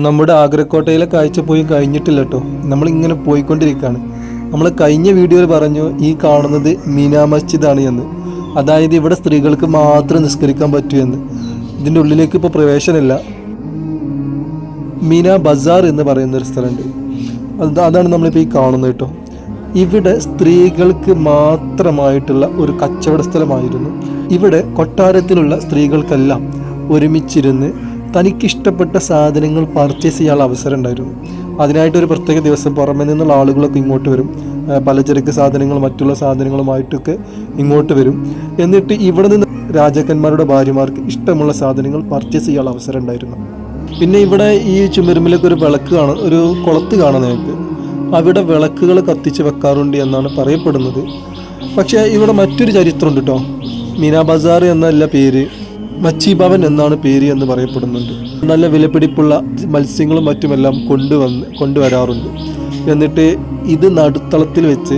നമ്മുടെ ആഗ്രക്കോട്ടയിലെ കാഴ്ച പോയി കഴിഞ്ഞിട്ടില്ല കേട്ടോ. നമ്മളിങ്ങനെ പോയിക്കൊണ്ടിരിക്കുകയാണ്. നമ്മൾ കഴിഞ്ഞ വീഡിയോയിൽ പറഞ്ഞു ഈ കാണുന്നത് മീനാ മസ്ജിദാണ് എന്ന്. അതായത് ഇവിടെ സ്ത്രീകൾക്ക് മാത്രം നിസ്കരിക്കാൻ പറ്റൂ എന്ന്. ഇതിൻ്റെ ഉള്ളിലേക്ക് ഇപ്പോൾ പ്രവേശനമില്ല. മീനാ ബസാർ എന്ന് പറയുന്നൊരു സ്ഥലമുണ്ട്. അതാണ് നമ്മളിപ്പോൾ ഈ കാണുന്നത് കേട്ടോ. ഇവിടെ സ്ത്രീകൾക്ക് മാത്രമായിട്ടുള്ള ഒരു കച്ചവട സ്ഥലമായിരുന്നു. ഇവിടെ കൊട്ടാരത്തിലുള്ള സ്ത്രീകൾക്കെല്ലാം ഒരുമിച്ചിരുന്ന് തനിക്കിഷ്ടപ്പെട്ട സാധനങ്ങൾ പർച്ചേസ് ചെയ്യാനുള്ള അവസരം ഉണ്ടായിരുന്നു. അതിനായിട്ടൊരു പ്രത്യേക ദിവസം പുറമെ നിന്നുള്ള ആളുകളൊക്കെ ഇങ്ങോട്ട് വരും. പലചരക്ക് സാധനങ്ങൾ മറ്റുള്ള സാധനങ്ങളുമായിട്ടൊക്കെ ഇങ്ങോട്ട് വരും. എന്നിട്ട് ഇവിടെ നിന്ന് രാജാക്കന്മാരുടെ ഭാര്യമാർക്ക് ഇഷ്ടമുള്ള സാധനങ്ങൾ പർച്ചേസ് ചെയ്യാനുള്ള അവസരം ഉണ്ടായിരുന്നു. പിന്നെ ഇവിടെ ഈ ചുമരുമ്പിലൊക്കെ ഒരു വിളക്ക് കാണാം, ഒരു കുളത്ത് കാണാൻ നിങ്ങൾക്ക്. അവിടെ വിളക്കുകൾ കത്തിച്ച് വെക്കാറുണ്ട് എന്നാണ് പറയപ്പെടുന്നത്. പക്ഷേ ഇവിടെ മറ്റൊരു ചരിത്രമുണ്ട് കേട്ടോ. മീനാ ബസാർ എന്നല്ല പേര്, മച്ചി ഭവൻ എന്നാണ് പേര് എന്ന് പറയപ്പെടുന്നുണ്ട്. നല്ല വിലപിടിപ്പുള്ള മത്സ്യങ്ങളും മറ്റുമെല്ലാം കൊണ്ടുവരാറുണ്ട്. എന്നിട്ട് ഇത് നടുത്തളത്തിൽ വെച്ച്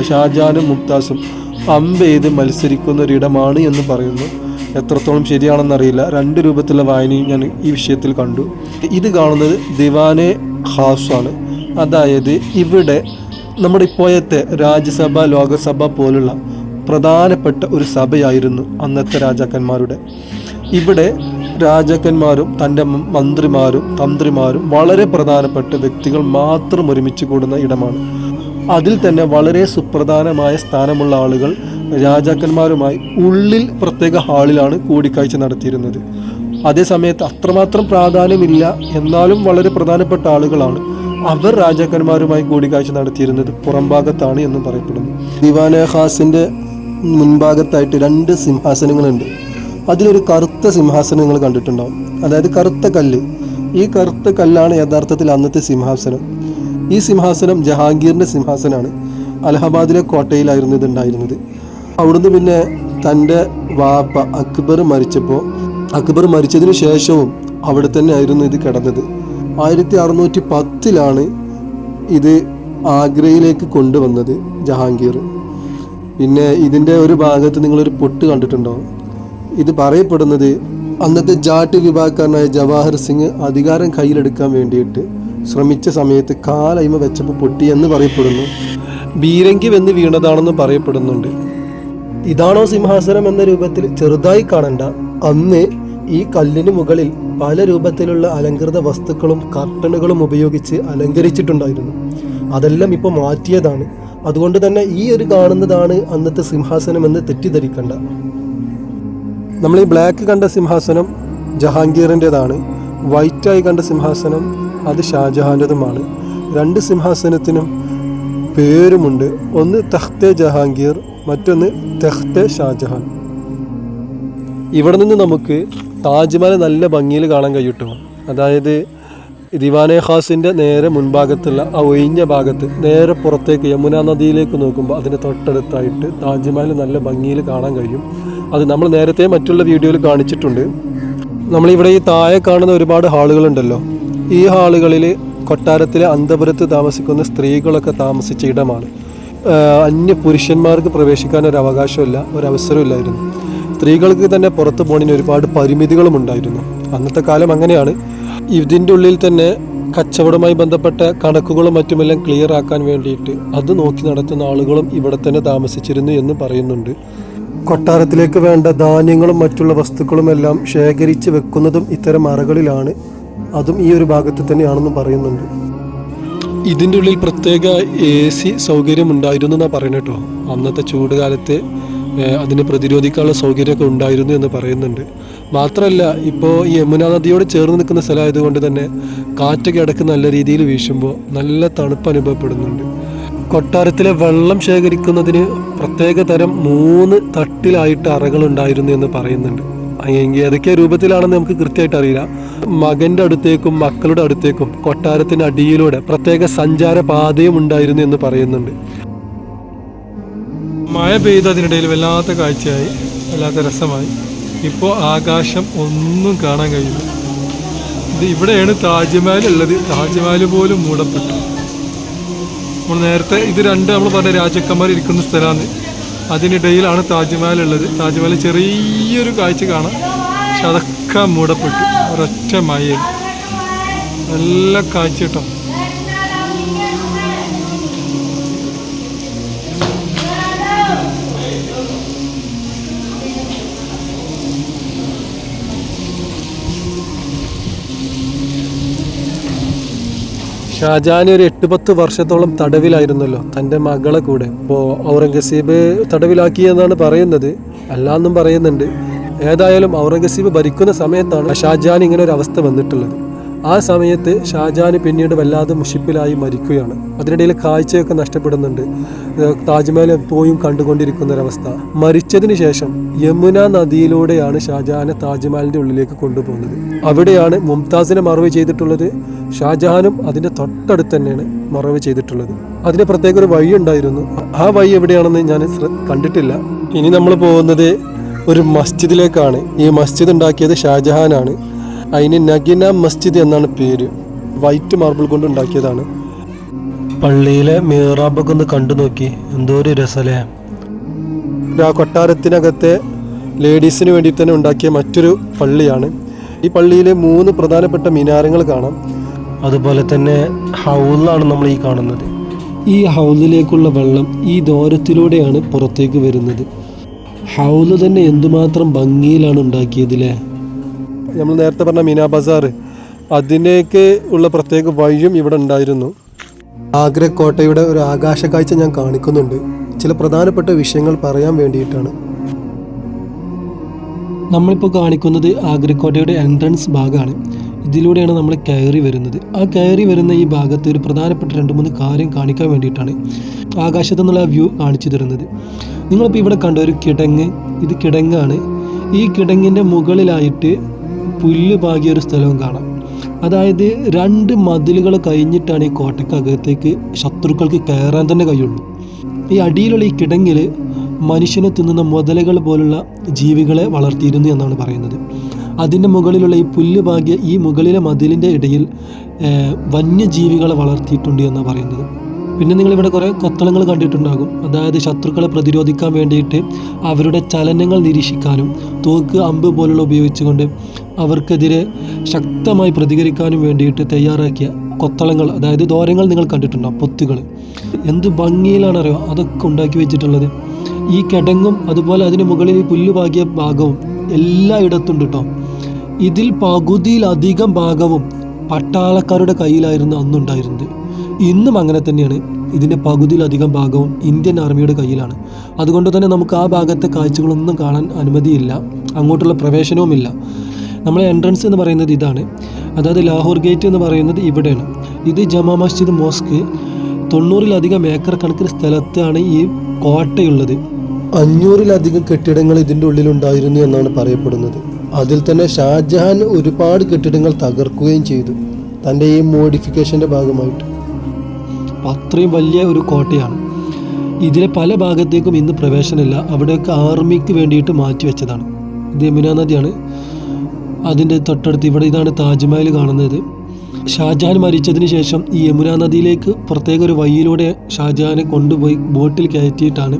ഷാജഹാനും മുംതാസും അമ്പെയ്ത് മത്സരിക്കുന്ന ഒരിടമാണ് എന്ന് പറയുന്നു. എത്രത്തോളം ശരിയാണെന്നറിയില്ല. 2 രൂപത്തിലുള്ള വായനയും ഞാൻ ഈ വിഷയത്തിൽ കണ്ടു. ഇത് കാണുന്നത് ദിവാനെ ഖാസാണ്. അതായത് ഇവിടെ നമ്മുടെ ഇപ്പോഴത്തെ രാജ്യസഭ ലോകസഭ പോലുള്ള പ്രധാനപ്പെട്ട ഒരു സഭയായിരുന്നു അന്നത്തെ രാജാക്കന്മാരുടെ. ഇവിടെ രാജാക്കന്മാരും തൻ്റെ മന്ത്രിമാരും തന്ത്രിമാരും വളരെ പ്രധാനപ്പെട്ട വ്യക്തികൾ മാത്രം ഒരുമിച്ച് കൂടുന്ന ഇടമാണ്. അതിൽ തന്നെ വളരെ സുപ്രധാനമായ സ്ഥാനമുള്ള ആളുകൾ രാജാക്കന്മാരുമായി ഉള്ളിൽ പ്രത്യേക ഹാളിലാണ് കൂടിക്കാഴ്ച നടത്തിയിരുന്നത്. അതേസമയത്ത് അത്രമാത്രം പ്രാധാന്യമില്ല, എന്നാലും വളരെ പ്രധാനപ്പെട്ട ആളുകളാണ്. അവർ രാജാക്കന്മാരുമായി കൂടിക്കാഴ്ച നടത്തിയിരുന്നത് പുറംഭാഗത്താണ് എന്നും പറയപ്പെടുന്നു. ദിവാനെ ഖാസിൻ്റെ മുൻഭാഗത്തായിട്ട് 2 സിംഹാസനങ്ങളുണ്ട്. അതിലൊരു കറുത്ത സിംഹാസനം നിങ്ങൾ കണ്ടിട്ടുണ്ടാവും. അതായത് കറുത്ത കല്ല്. ഈ കറുത്ത കല്ലാണ് യഥാർത്ഥത്തിൽ അന്നത്തെ സിംഹാസനം. ഈ സിംഹാസനം ജഹാംഗീറിൻ്റെ സിംഹാസനമാണ്. അലഹബാദിലെ കോട്ടയിലായിരുന്നു ഇതുണ്ടായിരുന്നത്. അവിടുന്ന് പിന്നെ തൻ്റെ വാപ്പ അക്ബർ മരിച്ചതിന് ശേഷവും അവിടെ തന്നെ ആയിരുന്നു ഇത് കിടന്നത്. 1610 ഇത് ആഗ്രയിലേക്ക് കൊണ്ടുവന്നത് ജഹാംഗീർ. പിന്നെ ഇതിൻ്റെ ഒരു ഭാഗത്ത് നിങ്ങളൊരു പൊട്ട് കണ്ടിട്ടുണ്ടാവും. ഇത് പറയപ്പെടുന്നത് അന്നത്തെ ജാട്ട് വിഭാഗക്കാരനായ ജവാഹർ സിംഗ് അധികാരം കയ്യിലെടുക്കാൻ വേണ്ടിയിട്ട് ശ്രമിച്ച സമയത്ത് കാലൈമ വെച്ചപ്പോൾ പൊട്ടി എന്ന് പറയപ്പെടുന്നു. ബീരങ്കി വെന്ന് വീണതാണെന്ന് പറയപ്പെടുന്നുണ്ട്. ഇതാണോ സിംഹാസനം എന്ന രൂപത്തിൽ ചെറുതായി കാണണ്ട. അന്ന് ഈ കല്ലിന് മുകളിൽ പല രൂപത്തിലുള്ള അലങ്കൃത വസ്തുക്കളും കർട്ടനുകളും ഉപയോഗിച്ച് അലങ്കരിച്ചിട്ടുണ്ടായിരുന്നു. അതെല്ലാം ഇപ്പോൾ മാറ്റിയതാണ്. അതുകൊണ്ട് തന്നെ ഈ ഒരു കാണുന്നതാണ് അന്നത്തെ സിംഹാസനം എന്ന് തെറ്റിദ്ധരിക്കണ്ട. നമ്മൾ ഈ ബ്ലാക്ക് കണ്ട സിംഹാസനം ജഹാംഗീറിൻ്റെതാണ്. വൈറ്റായി കണ്ട സിംഹാസനം അത് ഷാജഹാൻ്റെതുമാണ്. 2 സിംഹാസനത്തിനും പേരുമുണ്ട്. ഒന്ന് തഖ്തെ ജഹാംഗീർ, മറ്റൊന്ന് തഖ്തെ ഷാജഹാൻ. ഇവിടെ നിന്ന് നമുക്ക് താജ്മഹൽ നല്ല ഭംഗിയിൽ കാണാൻ കഴിയും. അതായത് ദിവാനെ ഖാസിൻ്റെ നേരെ മുൻഭാഗത്തുള്ള ആ ഒഴിഞ്ഞ ഭാഗത്ത് നേരെ പുറത്തേക്ക് യമുന നദിയിലേക്ക് നോക്കുമ്പോൾ അതിന് തൊട്ടടുത്തായിട്ട് താജ്മഹൽ നല്ല ഭംഗിയിൽ കാണാൻ കഴിയും. അത് നമ്മൾ നേരത്തെ മറ്റുള്ള വീഡിയോയിൽ കാണിച്ചിട്ടുണ്ട്. നമ്മളിവിടെ ഈ താഴെ കാണുന്ന ഒരുപാട് ഹാളുകളുണ്ടല്ലോ. ഈ ഹാളുകളിൽ കൊട്ടാരത്തിലെ അന്തപുരത്ത് താമസിക്കുന്ന സ്ത്രീകളൊക്കെ താമസിച്ച ഇടമാണ്. അന്യ പുരുഷന്മാർക്ക് പ്രവേശിക്കാൻ ഒരു അവകാശമില്ല, ഒരവസരവും ഇല്ലായിരുന്നു. സ്ത്രീകൾക്ക് തന്നെ പുറത്തു പോകുന്നതിന് ഒരുപാട് പരിമിതികളും ഉണ്ടായിരുന്നു. അന്നത്തെ കാലം അങ്ങനെയാണ്. ഇതിൻ്റെ ഉള്ളിൽ തന്നെ കച്ചവടവുമായി ബന്ധപ്പെട്ട കണക്കുകളും മറ്റുമെല്ലാം ക്ലിയർ ആക്കാൻ വേണ്ടിയിട്ട് അത് നോക്കി നടത്തുന്ന ആളുകളും ഇവിടെ തന്നെ താമസിച്ചിരുന്നു എന്ന് പറയുന്നുണ്ട്. കൊട്ടാരത്തിലേക്ക് വേണ്ട ധാന്യങ്ങളും മറ്റുള്ള വസ്തുക്കളും എല്ലാം ശേഖരിച്ച് വെക്കുന്നതും ഇത്തരം അറകളിലാണ്. അതും ഈ ഒരു ഭാഗത്ത് തന്നെയാണെന്നും പറയുന്നുണ്ട്. ഇതിൻ്റെ ഉള്ളിൽ പ്രത്യേക AC സൗകര്യം ഉണ്ടായിരുന്നു എന്നാണ് പറയുന്നത് കേട്ടോ. അന്നത്തെ ചൂട് കാലത്ത് അതിനെ പ്രതിരോധിക്കാനുള്ള സൗകര്യമൊക്കെ ഉണ്ടായിരുന്നു എന്ന് പറയുന്നുണ്ട്. മാത്രമല്ല ഇപ്പോൾ ഈ യമുന നദിയോട് ചേർന്ന് നിൽക്കുന്ന സ്ഥലമായതുകൊണ്ട് തന്നെ കാറ്റൊക്കെ ഇടയ്ക്ക് നല്ല രീതിയിൽ വീശുമ്പോൾ നല്ല തണുപ്പ് അനുഭവപ്പെടുന്നുണ്ട്. കൊട്ടാരത്തിലെ വെള്ളം ശേഖരിക്കുന്നതിന് പ്രത്യേക തരം 3 തട്ടിലായിട്ട് അറകളുണ്ടായിരുന്നു എന്ന് പറയുന്നുണ്ട്. എങ്കിൽ ഏതൊക്കെ രൂപത്തിലാണെന്ന് നമുക്ക് കൃത്യമായിട്ട് അറിയില്ല. മകൻ്റെ അടുത്തേക്കും മക്കളുടെ അടുത്തേക്കും കൊട്ടാരത്തിൻ്റെ അടിയിലൂടെ പ്രത്യേക സഞ്ചാര പാതയും ഉണ്ടായിരുന്നു എന്ന് പറയുന്നുണ്ട്. മഴ പെയ്തതിനിടയിൽ വല്ലാത്ത കാഴ്ചയായി, വല്ലാത്ത രസമായി. ഇപ്പോൾ ആകാശം ഒന്നും കാണാൻ കഴിയില്ല. ഇവിടെയാണ് താജ്മഹൽ ഉള്ളത്. താജ്മഹൽ പോലും മൂടപ്പെട്ടു. നമ്മൾ നേരത്തെ ഇത് 2 നമ്മൾ പറഞ്ഞ രാജാക്കന്മാർ ഇരിക്കുന്ന സ്ഥലമാണ്. അതിനിടയിലാണ് താജ്മഹൽ ഉള്ളത്. താജ്മഹൽ ചെറിയൊരു കാഴ്ച കാണാം, പക്ഷെ അതൊക്കെ മൂടപ്പെട്ടു. ഒരൊറ്റ മഴയിൽ നല്ല കാഴ്ച കേട്ടോ. ഷാജഹാൻ ഒരു 8-10 വർഷത്തോളം തടവിലായിരുന്നല്ലോ തൻ്റെ മകളെ കൂടെ. ഇപ്പോൾ ഔറംഗസീബ് തടവിലാക്കിയെന്നാണ് പറയുന്നത്, അല്ലാന്നും പറയുന്നുണ്ട്. ഏതായാലും ഔറംഗസീബ് ഭരിക്കുന്ന സമയത്താണ് ഷാജഹാൻ ഇങ്ങനെ ഒരു അവസ്ഥ വന്നിട്ടുള്ളത്. ആ സമയത്ത് ഷാജഹാൻ പിന്നീട് വല്ലാതെ മുഷിപ്പിലായി മരിക്കുകയാണ്. അതിനിടയിൽ കാഴ്ചയൊക്കെ നഷ്ടപ്പെടുന്നുണ്ട്. താജ്മഹൽ എപ്പോഴും കണ്ടുകൊണ്ടിരിക്കുന്ന ഒരവസ്ഥ. മരിച്ചതിന് ശേഷം യമുന നദിയിലൂടെയാണ് ഷാജഹാനെ താജ്മഹലിൻ്റെ ഉള്ളിലേക്ക് കൊണ്ടുപോകുന്നത്. അവിടെയാണ് മുംതാസിനെ മറവ് ചെയ്തിട്ടുള്ളത്. ഷാജഹാനും അതിൻ്റെ തൊട്ടടുത്ത് തന്നെയാണ് മറവ് ചെയ്തിട്ടുള്ളത്. അതിന് പ്രത്യേക ഒരു വഴി ഉണ്ടായിരുന്നു. ആ വഴി എവിടെയാണെന്ന് ഞാൻ കണ്ടിട്ടില്ല. ഇനി നമ്മൾ പോകുന്നത് ഒരു മസ്ജിദിലേക്കാണ്. ഈ മസ്ജിദ് ഉണ്ടാക്കിയത് ഷാജഹാനാണ്. അതിന് നഗിന മസ്ജിദ് എന്നാണ് പേര്. വൈറ്റ് മാർബിൾ കൊണ്ട് ഉണ്ടാക്കിയതാണ്. പള്ളിയിലെ മിഹ്റാബൊക്കെ ഒന്ന് കണ്ടു നോക്കി, എന്തോ ഒരു രസല്ലേ. ആ കൊട്ടാരത്തിനകത്തെ ലേഡീസിന് വേണ്ടി തന്നെ ഉണ്ടാക്കിയ മറ്റൊരു പള്ളിയാണ്. ഈ പള്ളിയിൽ 3 പ്രധാനപ്പെട്ട മിനാരങ്ങൾ കാണാം. അതുപോലെ തന്നെ ഹൗലാണ് നമ്മൾ ഈ കാണുന്നത്. ഈ ഹൗലിലേക്കുള്ള വെള്ളം ഈ ദ്വാരത്തിലൂടെയാണ് പുറത്തേക്ക് വരുന്നത്. ഹൗല് തന്നെ എന്തുമാത്രം ഭംഗിയിലാണ് ഉണ്ടാക്കിയതില്ലേ. നമ്മൾ നേരത്തെ പറഞ്ഞ മീനാ ബസാർ, അതിലേക്ക് ഉള്ള പ്രത്യേക വഴിയും ഇവിടെ ഉണ്ടായിരുന്നു. ആഗ്ര കോട്ടയുടെ ഒരു ആകാശ കാഴ്ച ഞാൻ കാണിക്കുന്നുണ്ട്, ചില പ്രധാനപ്പെട്ട വിഷയങ്ങൾ പറയാൻ വേണ്ടിയിട്ടാണ്. നമ്മളിപ്പോൾ കാണിക്കുന്നത് ആഗ്രക്കോട്ടയുടെ എൻട്രൻസ് ഭാഗമാണ്. ഇതിലൂടെയാണ് നമ്മൾ കയറി വരുന്നത്. ആ കയറി വരുന്ന ഈ ഭാഗത്ത് ഒരു പ്രധാനപ്പെട്ട 2-3 കാര്യം കാണിക്കാൻ വേണ്ടിയിട്ടാണ് ആകാശത്തു നിന്നുള്ള വ്യൂ കാണിച്ചു തരുന്നത്. നിങ്ങളിപ്പോൾ ഇവിടെ കണ്ട ഒരു കിടങ്ങ്, ഇത് കിടങ്ങാണ്. ഈ കിടങ്ങിൻ്റെ മുകളിലായിട്ട് പുല്ല് പാകിയ ഒരു സ്ഥലവും കാണാം. അതായത് 2 മതിലുകൾ കഴിഞ്ഞിട്ടാണ് ഈ കോട്ടക്കകത്തേക്ക് ശത്രുക്കൾക്ക് കയറാൻ തന്നെ കഴിയുള്ളൂ. ഈ അടിയിലുള്ള ഈ കിടങ്ങിൽ മനുഷ്യനെ തിന്നുന്ന മുതലകൾ പോലുള്ള ജീവികളെ വളർത്തിയിരുന്നു എന്നാണ് പറയുന്നത്. അതിൻ്റെ മുകളിലുള്ള ഈ പുല്ല് പാകിയ ഈ മുകളിലെ മതിലിൻ്റെ ഇടയിൽ വന്യജീവികളെ വളർത്തിയിട്ടുണ്ട് എന്നാണ് പറയുന്നത്. പിന്നെ നിങ്ങളിവിടെ കുറേ കൊത്തളങ്ങൾ കണ്ടിട്ടുണ്ടാകും. അതായത് ശത്രുക്കളെ പ്രതിരോധിക്കാൻ വേണ്ടിയിട്ട് അവരുടെ ചലനങ്ങൾ നിരീക്ഷിക്കാനും തോക്ക്, അമ്പ് പോലുള്ള ഉപയോഗിച്ചുകൊണ്ട് അവർക്കെതിരെ ശക്തമായി പ്രതികരിക്കാനും വേണ്ടിയിട്ട് തയ്യാറാക്കിയ കൊത്തളങ്ങൾ, അതായത് ദ്വാരങ്ങൾ നിങ്ങൾ കണ്ടിട്ടുണ്ടാകും, പൊത്തുകൾ. എന്ത് ഭംഗിയിലാണറിയോ അതൊക്കെ ഉണ്ടാക്കി വെച്ചിട്ടുള്ളത്. ഈ കിടങ്ങും അതുപോലെ അതിന് മുകളിൽ ഈ പുല്ല് പാകിയ ഭാഗവും എല്ലായിടത്തും ഉണ്ട് കേട്ടോ. ഇതിൽ പകുതിയിലധികം ഭാഗവും പട്ടാളക്കാരുടെ കയ്യിലായിരുന്നു അന്നുണ്ടായിരുന്നത്. ഇന്നും അങ്ങനെ തന്നെയാണ്. ഇതിൻ്റെ പകുതിയിലധികം ഭാഗവും ഇന്ത്യൻ ആർമിയുടെ കയ്യിലാണ്. അതുകൊണ്ട് തന്നെ നമുക്ക് ആ ഭാഗത്തെ കാഴ്ചകളൊന്നും കാണാൻ അനുമതിയില്ല, അങ്ങോട്ടുള്ള പ്രവേശനവുമില്ല. നമ്മളെ എൻട്രൻസ് എന്ന് പറയുന്നത് ഇതാണ്. അതായത് ലാഹോർ ഗേറ്റ് എന്ന് പറയുന്നത് ഇവിടെയാണ്. ഇത് ജമാ മസ്ജിദ് മോസ്ക്. 90-ലധികം ഏക്കർ കണക്കിന് സ്ഥലത്താണ് ഈ കോട്ടയുള്ളത്. 500-ലധികം കെട്ടിടങ്ങൾ ഇതിൻ്റെ ഉള്ളിലുണ്ടായിരുന്നു എന്നാണ് പറയപ്പെടുന്നത്. അതിൽ തന്നെ ഷാജഹാൻ ഒരുപാട് കെട്ടിടങ്ങൾ തകർക്കുകയും ചെയ്തു തൻ്റെ ഈ മോഡിഫിക്കേഷൻ്റെ ഭാഗമായിട്ട്. അത്രയും വലിയ ഒരു കോട്ടയാണ്. ഇതിലെ പല ഭാഗത്തേക്കും ഇന്ന് പ്രവേശനമില്ല. അവിടെയൊക്കെ ആർമിക്ക് വേണ്ടിയിട്ട് മാറ്റിവെച്ചതാണ്. ഇത് യമുന നദിയാണ്. അതിൻ്റെ തൊട്ടടുത്ത് ഇവിടെ ഇതാണ് താജ്മഹൽ കാണുന്നത്. ഷാജഹാൻ മരിച്ചതിന് ശേഷം ഈ യമുന നദിയിലേക്ക് പ്രത്യേക ഒരു വഴിയിലൂടെ ഷാജഹാനെ കൊണ്ടുപോയി ബോട്ടിൽ കയറ്റിയിട്ടാണ്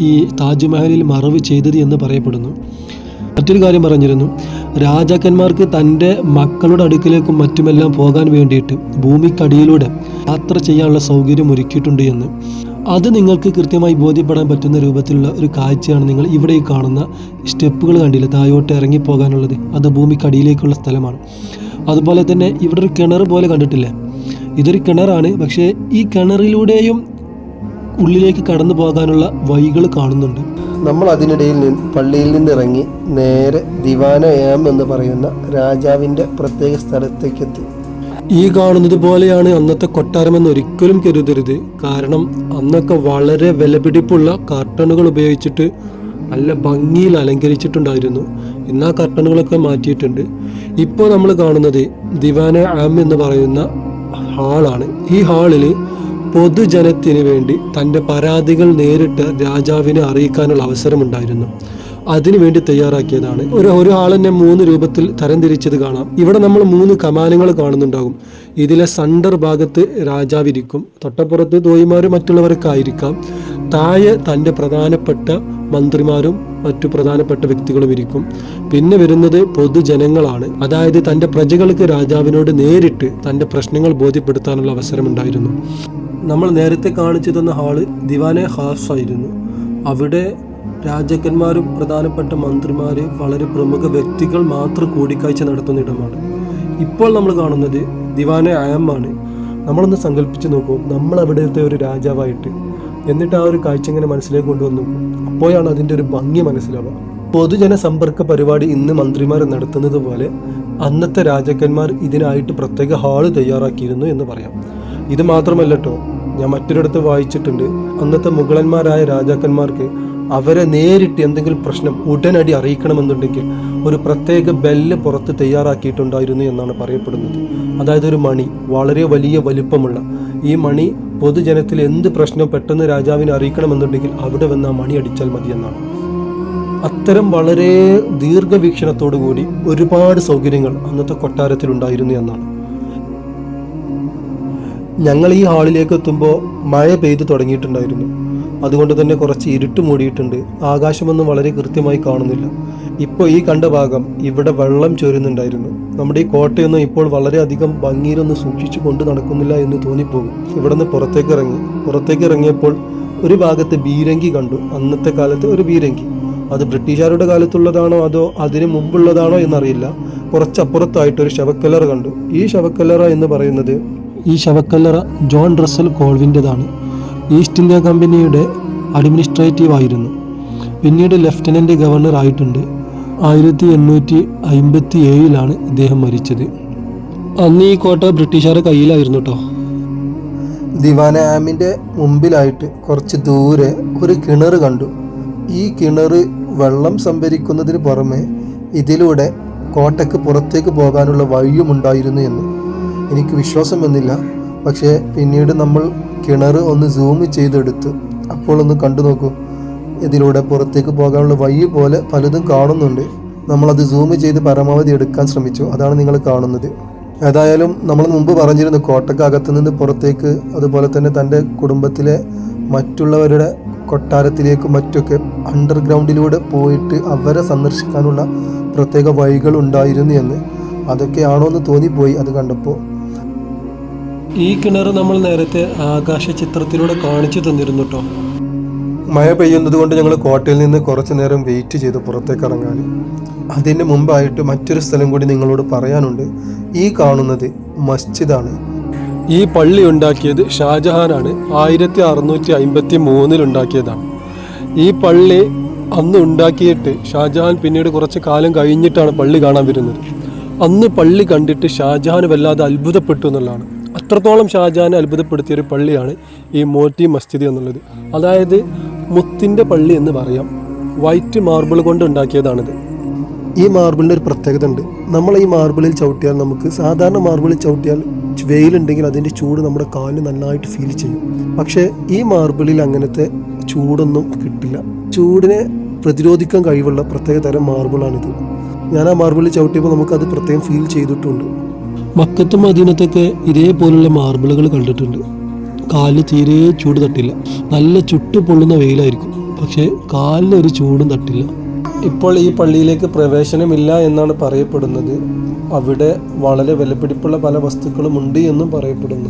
ഈ താജ്മഹലിൽ മറവ് ചെയ്തത് എന്ന് പറയപ്പെടുന്നു. മറ്റൊരു കാര്യം പറഞ്ഞിരുന്നു, രാജാക്കന്മാർക്ക് തൻ്റെ മക്കളുടെ അടുക്കിലേക്കും മറ്റുമെല്ലാം പോകാൻ വേണ്ടിയിട്ട് ഭൂമിക്കടിയിലൂടെ യാത്ര ചെയ്യാനുള്ള സൗകര്യം ഒരുക്കിയിട്ടുണ്ട് എന്ന്. അത് നിങ്ങൾക്ക് കൃത്യമായി ബോധ്യപ്പെടാൻ പറ്റുന്ന രൂപത്തിലുള്ള ഒരു കാഴ്ചയാണ് നിങ്ങൾ ഇവിടെ ഈ കാണുന്ന സ്റ്റെപ്പുകൾ കണ്ടില്ല, താഴോട്ട് ഇറങ്ങിപ്പോകാനുള്ളത്. അത് ഭൂമിക്കടിയിലേക്കുള്ള സ്ഥലമാണ്. അതുപോലെ തന്നെ ഇവിടെ ഒരു കിണർ പോലെ കണ്ടിട്ടില്ലേ, ഇതൊരു കിണറാണ്. പക്ഷേ ഈ കിണറിലൂടെയും ഉള്ളിലേക്ക് കടന്നു പോകാനുള്ള വഴികൾ കാണുന്നുണ്ട്. നമ്മൾ അതിനിടയിൽ പള്ളിയിൽ നിന്നിറങ്ങി നേരെ ദിവാന ഏം എന്ന് പറയുന്ന രാജാവിൻ്റെ പ്രത്യേക സ്ഥലത്തേക്ക് എത്തി. ഈ കാണുന്നത് പോലെയാണ് അന്നത്തെ കൊട്ടാരമെന്ന് ഒരിക്കലും കരുതരുത്. കാരണം അന്നൊക്കെ വളരെ വിലപിടിപ്പുള്ള കർട്ടനുകൾ ഉപയോഗിച്ചിട്ട് നല്ല ഭംഗിയിൽ അലങ്കരിച്ചിട്ടുണ്ടായിരുന്നു. ഇന്ന് ആ കർട്ടനുകളൊക്കെ മാറ്റിയിട്ടുണ്ട്. ഇപ്പോൾ നമ്മൾ കാണുന്നത് ദിവാന ആം എന്ന് പറയുന്ന ഹാളാണ്. ഈ ഹാളിൽ പൊതുജനത്തിന് വേണ്ടി തൻ്റെ പരാതികൾ നേരിട്ട് രാജാവിനെ അറിയിക്കാനുള്ള അവസരമുണ്ടായിരുന്നു. അതിനുവേണ്ടി തയ്യാറാക്കിയതാണ്. ഒരു ഹാളിനെ 3 രൂപത്തിൽ തരംതിരിച്ചത് കാണാം. ഇവിടെ നമ്മൾ 3 കമാനങ്ങൾ കാണുന്നുണ്ടാകും. ഇതിലെ സെൻറ്റർ ഭാഗത്ത് രാജാവിരിക്കും, തൊട്ടപ്പുറത്ത് തോയിമാരും മറ്റുള്ളവരൊക്കെ ആയിരിക്കാം. താഴെ തൻ്റെ പ്രധാനപ്പെട്ട മന്ത്രിമാരും മറ്റു പ്രധാനപ്പെട്ട വ്യക്തികളും ഇരിക്കും. പിന്നെ വരുന്നത് പൊതുജനങ്ങളാണ്. അതായത് തൻ്റെ പ്രജകൾക്ക് രാജാവിനോട് നേരിട്ട് തൻ്റെ പ്രശ്നങ്ങൾ ബോധ്യപ്പെടുത്താനുള്ള അവസരമുണ്ടായിരുന്നു. നമ്മൾ നേരത്തെ കാണിച്ചു തന്ന ഹാള് ദിവാനെ ഖാസ് ആയിരുന്നു. അവിടെ രാജാക്കന്മാരും പ്രധാനപ്പെട്ട മന്ത്രിമാർ, വളരെ പ്രമുഖ വ്യക്തികൾ മാത്രം കൂടിക്കാഴ്ച നടത്തുന്ന ഇടമാണ്. ഇപ്പോൾ നമ്മൾ കാണുന്നത് ദിവാനെ ആമാണ്. നമ്മളൊന്ന് സങ്കല്പിച്ച് നോക്കൂ, നമ്മൾ അവിടുത്തെ ഒരു രാജാവായിട്ട്, എന്നിട്ട് ആ ഒരു കാഴ്ച ഇങ്ങനെ മനസ്സിലേക്ക് കൊണ്ടുവന്നു. അപ്പോഴാണ് അതിൻ്റെ ഒരു ഭംഗി മനസ്സിലാവുക. പൊതുജന സമ്പർക്ക പരിപാടി ഇന്ന് മന്ത്രിമാർ നടത്തുന്നത് പോലെ അന്നത്തെ രാജാക്കന്മാർ ഇതിനായിട്ട് പ്രത്യേക ഹാള് തയ്യാറാക്കിയിരുന്നു എന്ന് പറയാം. ഇത് മാത്രമല്ല കേട്ടോ, ഞാൻ മറ്റൊരിടത്ത് വായിച്ചിട്ടുണ്ട്, അന്നത്തെ മുഗളന്മാരായ രാജാക്കന്മാർക്ക് അവരെ നേരിട്ട് എന്തെങ്കിലും പ്രശ്നം ഉടനടി അറിയിക്കണമെന്നുണ്ടെങ്കിൽ ഒരു പ്രത്യേക ബെല്ല് പുറത്ത് തയ്യാറാക്കിയിട്ടുണ്ടായിരുന്നു എന്നാണ് പറയപ്പെടുന്നത്. അതായത് ഒരു മണി, വളരെ വലിയ വലിപ്പമുള്ള ഈ മണി പൊതുജനത്തിൽ എന്ത് പ്രശ്നം പെട്ടെന്ന് രാജാവിനെ അറിയിക്കണമെന്നുണ്ടെങ്കിൽ അവിടെ വന്ന് ആ മണി അടിച്ചാൽ മതി എന്നാണ്. അത്തരം വളരെ ദീർഘവീക്ഷണത്തോടു കൂടി ഒരുപാട് സൗകര്യങ്ങൾ അന്നത്തെ കൊട്ടാരത്തിലുണ്ടായിരുന്നു എന്നാണ്. ഞങ്ങൾ ഈ ഹാളിലേക്ക് എത്തുമ്പോൾ മഴ പെയ്തു തുടങ്ങിയിട്ടുണ്ടായിരുന്നു. അതുകൊണ്ട് തന്നെ കുറച്ച് ഇരുട്ട് മൂടിയിട്ടുണ്ട്. ആകാശമൊന്നും വളരെ കൃത്യമായി കാണുന്നില്ല. ഇപ്പോൾ ഈ കണ്ട ഭാഗം ഇവിടെ വെള്ളം ചോരുന്നുണ്ടായിരുന്നു. നമ്മുടെ ഈ കോട്ടയൊന്നും ഇപ്പോൾ വളരെയധികം ഭംഗിയിലൊന്നും സൂക്ഷിച്ചു കൊണ്ട് നടക്കുന്നില്ല എന്ന് തോന്നിപ്പോകും. ഇവിടെ നിന്ന് പുറത്തേക്ക് ഇറങ്ങിയപ്പോൾ ഒരു ഭാഗത്ത് ബീരങ്കി കണ്ടു. അന്നത്തെ കാലത്ത് ഒരു ബീരങ്കി, അത് ബ്രിട്ടീഷുകാരുടെ കാലത്തുള്ളതാണോ അതോ അതിന് മുമ്പുള്ളതാണോ എന്നറിയില്ല. കുറച്ചപ്പുറത്തായിട്ട് ഒരു ശവക്കല്ലറ കണ്ടു. ഈ ശവക്കല്ലറ എന്ന് പറയുന്നത്, ഈ ശവക്കല്ലറ ജോൺ റസൽ കോൾവിൻ്റെതാണ്. ഈസ്റ്റ് ഇന്ത്യ കമ്പനിയുടെ അഡ്മിനിസ്ട്രേറ്റീവ് ആയിരുന്നു. പിന്നീട് ലഫ്റ്റനൻ്റ് ഗവർണർ ആയിട്ടുണ്ട്. 1857 ഇദ്ദേഹം മരിച്ചത്. അന്ന് ഈ കോട്ട ബ്രിട്ടീഷുകാരുടെ കയ്യിലായിരുന്നു കേട്ടോ. ദിവാനെ ആമിൻ്റെ മുമ്പിലായിട്ട് കുറച്ച് ദൂരെ ഒരു കിണർ കണ്ടു. ഈ കിണർ വെള്ളം സംഭരിക്കുന്നതിന് പുറമെ ഇതിലൂടെ കോട്ടയ്ക്ക് പുറത്തേക്ക് പോകാനുള്ള വഴിയുമുണ്ടായിരുന്നു എന്ന് എനിക്ക് വിശ്വാസം വന്നില്ല. പക്ഷേ പിന്നീട് നമ്മൾ കിണർ ഒന്ന് സൂം ചെയ്തെടുത്ത് അപ്പോൾ ഒന്ന് കണ്ടു നോക്കൂ. ഇതിലൂടെ പുറത്തേക്ക് പോകാനുള്ള വഴി പോലെ പലതും കാണുന്നുണ്ട്. നമ്മളത് സൂം ചെയ്ത് പരമാവധി എടുക്കാൻ ശ്രമിച്ചു. അതാണ് നിങ്ങൾ കാണുന്നത്. ഏതായാലും നമ്മൾ മുമ്പ് പറഞ്ഞിരുന്നു, കോട്ടക്കകത്തു നിന്ന് പുറത്തേക്ക്, അതുപോലെ തന്നെ തൻ്റെ കുടുംബത്തിലെ മറ്റുള്ളവരുടെ കൊട്ടാരത്തിലേക്കും മറ്റൊക്കെ അണ്ടർഗ്രൗണ്ടിലൂടെ പോയിട്ട് അവരെ സന്ദർശിക്കാനുള്ള പ്രത്യേക വഴികൾ ഉണ്ടായിരുന്നു എന്ന്. അതൊക്കെയാണോ എന്ന് തോന്നിപ്പോയി അത് കണ്ടപ്പോൾ. ഈ കിണർ നമ്മൾ നേരത്തെ ആകാശ ചിത്രത്തിലൂടെ കാണിച്ചു തന്നിരുന്നു കേട്ടോ. മഴ പെയ്യുന്നത് കൊണ്ട് ഞങ്ങൾ കോട്ടയിൽ നിന്ന് കുറച്ചു നേരം വെയിറ്റ് ചെയ്തു പുറത്തേക്ക് ഇറങ്ങാൻ. അതിന് മുമ്പായിട്ട് മറ്റൊരു സ്ഥലം കൂടി നിങ്ങളോട് പറയാനുണ്ട്. ഈ കാണുന്നത് മസ്ജിദാണ്. ഈ പള്ളി ഉണ്ടാക്കിയത് ഷാജഹാനാണ്. 1653 ഉണ്ടാക്കിയതാണ്. ഈ പള്ളി അന്ന് ഉണ്ടാക്കിയിട്ട് ഷാജഹാൻ പിന്നീട് കുറച്ച് കാലം കഴിഞ്ഞിട്ടാണ് പള്ളി കാണാൻ വരുന്നത്. അന്ന് പള്ളി കണ്ടിട്ട് ഷാജഹാൻ വല്ലാതെ അത്ഭുതപ്പെട്ടു എന്നുള്ളതാണ്. അത്രത്തോളം ഷാജഹാനെ അത്ഭുതപ്പെടുത്തിയൊരു പള്ളിയാണ് ഈ മോത്തി മസ്ജിദ് എന്നുള്ളത്. അതായത് മുത്തിൻ്റെ പള്ളി എന്ന് പറയാം. വൈറ്റ് മാർബിൾ കൊണ്ട് ഉണ്ടാക്കിയതാണിത്. ഈ മാർബിളിൻ്റെ ഒരു പ്രത്യേകത ഉണ്ട്. നമ്മൾ ഈ മാർബിളിൽ ചവിട്ടിയാൽ, നമുക്ക് സാധാരണ മാർബിളിൽ ചവിട്ടിയാൽ വെയിലുണ്ടെങ്കിൽ അതിൻ്റെ ചൂട് നമ്മുടെ കാലിന് നന്നായിട്ട് ഫീൽ ചെയ്യും. പക്ഷേ ഈ മാർബിളിൽ അങ്ങനത്തെ ചൂടൊന്നും കിട്ടില്ല. ചൂടിനെ പ്രതിരോധിക്കാൻ കഴിവുള്ള പ്രത്യേക തരം മാർബിളാണിത്. ഞാൻ ആ മാർബിളിൽ ചവിട്ടിയപ്പോൾ നമുക്കത് പ്രത്യേകം ഫീൽ ചെയ്തിട്ടുണ്ട്. മക്കത്തും മദീനത്തൊക്കെ ഇതേപോലുള്ള മാർബിളുകൾ കണ്ടിട്ടുണ്ട്. കാലിന് തീരെ ചൂട് തട്ടില്ല. നല്ല ചുട്ടു പൊള്ളുന്ന വെയിലായിരിക്കും, പക്ഷേ കാലിനൊരു ചൂടും തട്ടില്ല. ഇപ്പോൾ ഈ പള്ളിയിലേക്ക് പ്രവേശനമില്ല എന്നാണ് പറയപ്പെടുന്നത്. അവിടെ വളരെ വിലപിടിപ്പുള്ള പല വസ്തുക്കളും ഉണ്ട് എന്നും പറയപ്പെടുന്നു.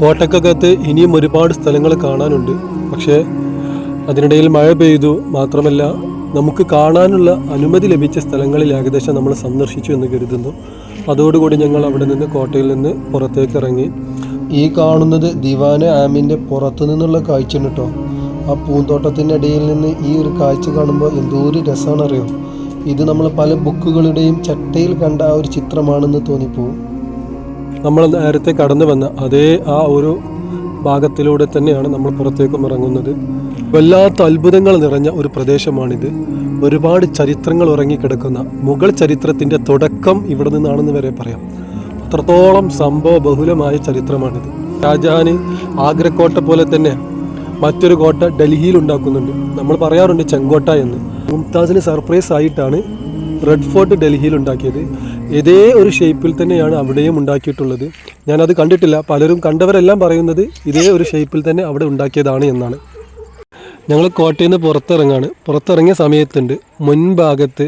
കോട്ടക്കകത്ത് ഇനിയും ഒരുപാട് സ്ഥലങ്ങൾ കാണാനുണ്ട്. പക്ഷേ അതിനിടയിൽ മഴ പെയ്തു. മാത്രമല്ല, നമുക്ക് കാണാനുള്ള അനുമതി ലഭിച്ച സ്ഥലങ്ങളിൽ ഏകദേശം നമ്മൾ സന്ദർശിച്ചു എന്ന് കരുതുന്നു. അതോടുകൂടി ഞങ്ങൾ അവിടെ നിന്ന് കോട്ടയിൽ നിന്ന് പുറത്തേക്ക് ഇറങ്ങി. ഈ കാണുന്നത് ദിവാനെ ആമിൻ്റെ പുറത്തു നിന്നുള്ള കാഴ്ചയാണ് കേട്ടോ. ആ പൂന്തോട്ടത്തിൻ്റെ ഇടയിൽ നിന്ന് ഈ ഒരു കാഴ്ച കാണുമ്പോൾ എന്തോ ഒരു രസമാണെന്നറിയോ. ഇത് നമ്മൾ പല ബുക്കുകളുടെയും ചട്ടയിൽ കണ്ട ആ ഒരു ചിത്രമാണെന്ന് തോന്നിപ്പോവും. നമ്മൾ നേരത്തെ കടന്നു വന്ന അതേ ആ ഒരു ഭാഗത്തിലൂടെ തന്നെയാണ് നമ്മൾ പുറത്തേക്കും ഇറങ്ങുന്നത്. വല്ലാത്ത അത്ഭുതങ്ങൾ നിറഞ്ഞ ഒരു പ്രദേശമാണിത്. ഒരുപാട് ചരിത്രങ്ങൾ ഉറങ്ങിക്കിടക്കുന്ന മുഗൾ ചരിത്രത്തിൻ്റെ തുടക്കം ഇവിടെ നിന്നാണെന്ന് വരെ പറയാം. അത്രത്തോളം സംഭവ ബഹുലമായ ചരിത്രമാണിത്. ഷാജഹാൻ ആഗ്രക്കോട്ട പോലെ തന്നെ മറ്റൊരു കോട്ട ഡൽഹിയിൽ ഉണ്ടാക്കുന്നുണ്ട്. നമ്മൾ പറയാറുണ്ട് ചെങ്കോട്ട എന്ന്. മുംതാസിന് സർപ്രൈസ് ആയിട്ടാണ് റെഡ് ഫോർട്ട് ഡൽഹിയിൽ ഉണ്ടാക്കിയത്. ഇതേ ഒരു ഷേപ്പിൽ തന്നെയാണ് അവിടെയും ഉണ്ടാക്കിയിട്ടുള്ളത്. ഞാനത് കണ്ടിട്ടില്ല. പലരും കണ്ടവരെല്ലാം പറയുന്നത് ഇതേ ഒരു ഷേപ്പിൽ തന്നെ അവിടെ ഉണ്ടാക്കിയതാണ് എന്നാണ്. ഞങ്ങൾ കോട്ടയിൽ നിന്ന് പുറത്തിറങ്ങിയ സമയത്തുണ്ട് മുൻഭാഗത്ത്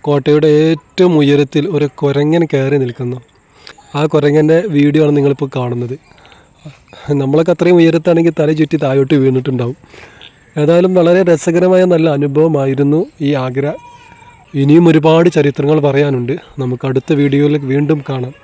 കോട്ടയുടെ ഏറ്റവും ഉയരത്തിൽ ഒരു കുരങ്ങൻ കയറി നിൽക്കുന്നു. ആ കുരങ്ങൻ്റെ വീഡിയോ ആണ് നിങ്ങളിപ്പോൾ കാണുന്നത്. നമ്മളൊക്കെ അത്രയും ഉയരത്താണെങ്കിൽ തല ചുറ്റി താഴോട്ട് വീണിട്ടുണ്ടാവും. ഏതായാലും വളരെ രസകരമായ നല്ല അനുഭവമായിരുന്നു ഈ ആഗ്ര. ഇനിയും ഒരുപാട് ചരിത്രങ്ങൾ പറയാനുണ്ട്. നമുക്ക് അടുത്ത വീഡിയോയിൽ വീണ്ടും കാണാം.